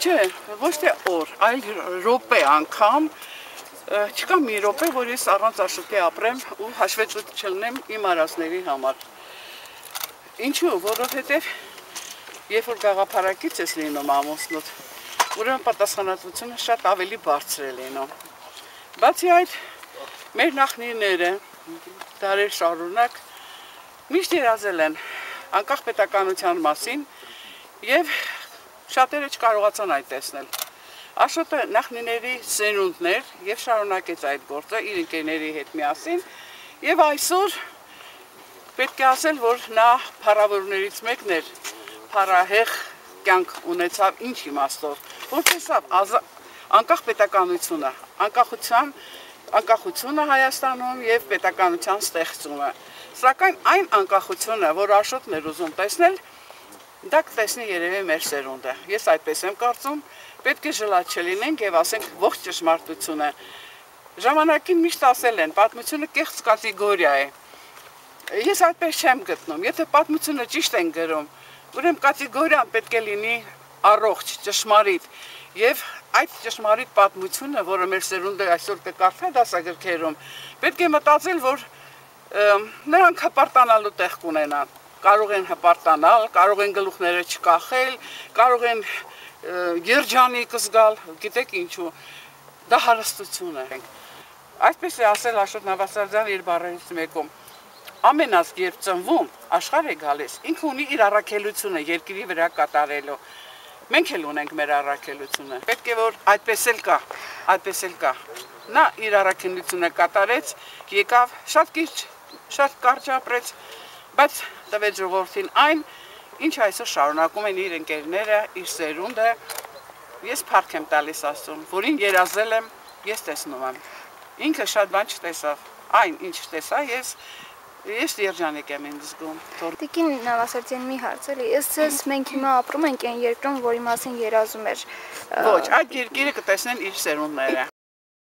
Չէ, ոչ թե օր, այլ րոպե անգամ, չկա մի րոպե, որ ես առանց Աշոտի ապրեմ ու հաշվետվություն չլինեմ իմ արածների համար։ Ինչու, որովհետև երբ որ գաղափարակից ես լինում ամուսնուդ, ուրեմն պատասխանատվությունը շատ ավելի բարձր է լինում։ Բացի այդ, մեր նախնիները դարեր շարունակ միշտ երազել են անկախ պետականության մասին և շատերը չկարողացան այդ տեսնել։ Աշոտը նախնիների սերունդն էր և շարունակեց այդ գործը իր ընկերների հետ միասին և այսօր պետք է ասել, որ նա փառավորներից մեկն էր, փառահեղ կյանք ունեցավ ինչ իմաստով, որ տեսավ անկախ պետականությունը, անկախությունը Հայաստանում և պետականության ստեղծումը։ Սակայն այն անկախությունը, որ Աշոտն էր ուզում տեսնել, դա կտեսնի երևի մեր սերունդը։ Ես այդպես եմ կարծում, պետք է ժլատ չլինենք և ասենք ողջ ճշմարտությունը։ Ժամանակին միշտ ասել են, պատմությունը կեղծ կատեգորիա է։ Ես այդպես չեմ գտնում, եթե պատմությունը ճիշտ են գրում, ուրեմն կատեգորիան պետք է լինի առողջ, ճշմարիտ։ Եվ այդ ճշմարիտ պատմությունը, որը մեր սերունդը այսօր կկարդա դասագրքերում, պետք է մտածել, որ նրանք հպարտանալու տեղ կունենան։ Կարող են հպարտանալ, կարող են գլուխները չկախել, կարող են երջանիկ զգալ, գիտեք ինչու, դա հարստություն է։ Այսպես է ասել Աշոտ Նավասարդյանը իր բառերից մեկում, ամեն ազգ երբ ծնվում, աշխարհ է գալիս, ինքը ունի իր առաքելությունը երկրի վրա կատարելու։ Մենք էլ ունենք մեր առաքելությունը։ Պետք է որ այդպես էլ կա։ Նա իր առաքելությունը կատարեց, եկավ շատ կարճ ապրեց, բայց տվեց ժողովրդին այն, ինչ այսօր շարունակում են իր ընկերները, իր սերունդը, ես փառք եմ տալիս Աստծուն, որին երազել եմ, ես տեսնում եմ։ Ինքը շատ բան չտեսավ, այն ինչ տեսա ես երջանիկ եմ ինձ զգում։ Տիկին Նավասարդյան մի հարց էլի, ես մենք հիմա ապրում ենք այն երկրում, որի մասին երազում էր։ Ոչ, այդ երկիրը կտեսնեն իր սերունդները։